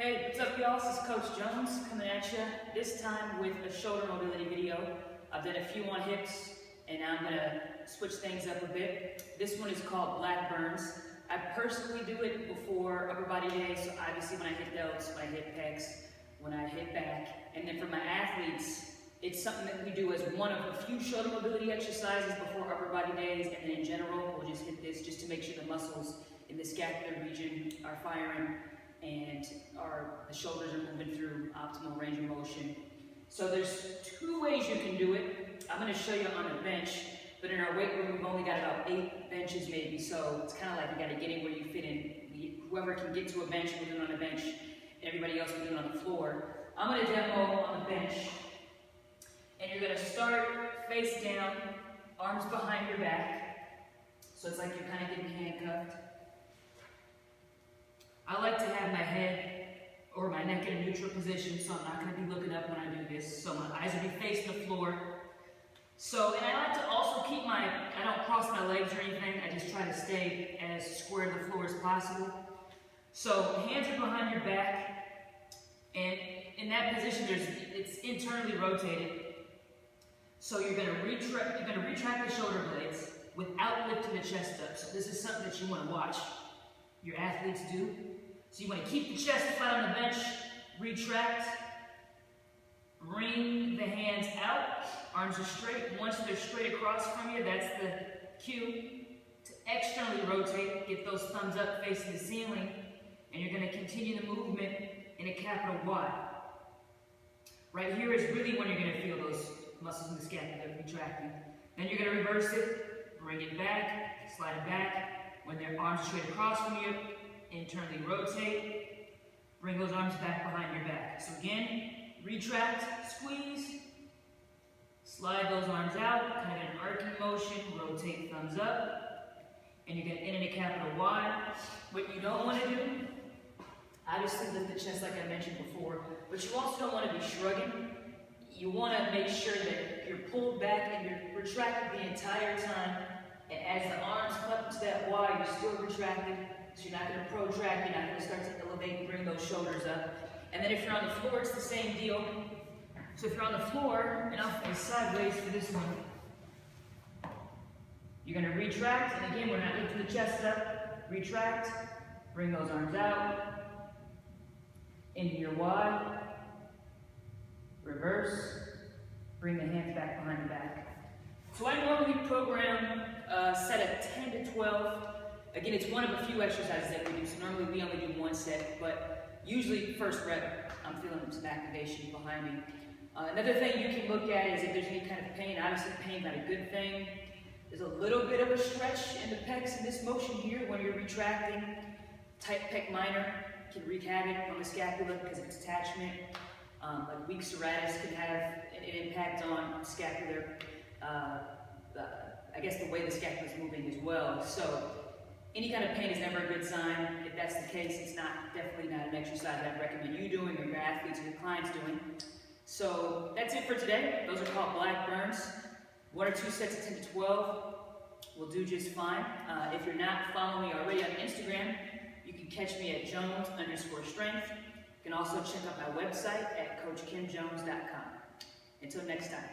Hey, what's up y'all? This is Coach Jones coming at you, this time with a shoulder mobility video. I've done a few on hips, and now I'm going to switch things up a bit. This one is called Blackburns. I personally do it before upper body day, so obviously when I hit delts, when I hit pecs, when I hit back. And then for my athletes, it's something that we do as one of a few shoulder mobility exercises before upper body days, and then in general, we'll just hit this just to make sure the muscles in the scapular region are firing and the shoulders are moving through optimal range of motion. So there's two ways you can do it. I'm going to show you on a bench, but in our weight room we've only got about 8 benches maybe, so it's kind of like you got to get in where you fit in. Whoever can get to a bench will do it on a bench, and everybody else will do it on the floor. I'm going to demo on the bench, and you're going to start face down, arms behind your back, so it's like you're kind of getting handcuffed. I like to have my head or my neck in a neutral position, so I'm not going to be looking up when I do this. So my eyes will be facing the floor. And I like to also keep I don't cross my legs or anything. I just try to stay as square to the floor as possible. So hands are behind your back, and in that position, it's internally rotated. So you're going to retract the shoulder blades without lifting the chest up. So this is something that you want to watch your athletes do. So you want to keep the chest flat on the bench, retract, bring the hands out, arms are straight. Once they're straight across from you, that's the cue to externally rotate, get those thumbs up facing the ceiling, and you're going to continue the movement in a capital Y. Right here is really when you're going to feel those muscles in the scapula retracting. Then you're going to reverse it, bring it back, slide it back. When their arms are straight across from you, internally rotate, bring those arms back behind your back. So again, retract, squeeze, slide those arms out, kind of an arcing motion, rotate thumbs up, and you're going to end in a capital Y. What you don't want to do, obviously lift the chest like I mentioned before, but you also don't want to be shrugging. You want to make sure that you're pulled back and you're retracted the entire time. And as the arms come up to that Y, you're still retracted, so you're not going to protract, you're not going to start to elevate and bring those shoulders up. And then if you're on the floor, it's the same deal. So if you're on the floor, and I'll face sideways for this one, you're going to retract, and again, we're not lifting the chest up, retract, bring those arms out, into your Y, reverse, bring the hands back behind the back. So I normally program set at 10 to 12. Again, it's one of a few exercises that we do, so normally we only do one set, but usually first rep, I'm feeling some activation behind me. Another thing you can look at is if there's any kind of pain. Obviously pain's not a good thing. There's a little bit of a stretch in the pecs in this motion here when you're retracting. Tight pec minor can wreak havoc on the scapula because of its attachment. Like weak serratus can have an impact on scapular, I guess the way the scapula is moving as well. So any kind of pain is never a good sign. If that's the case, it's definitely not an exercise that I'd recommend you doing or your athletes or your clients doing. So that's it for today. Those are called Blackburns. 1 or 2 sets of 10 to 12 will do just fine. If you're not following me already on Instagram, you can catch me at Jones_strength. You can also check out my website at CoachKimJones.com. Until next time.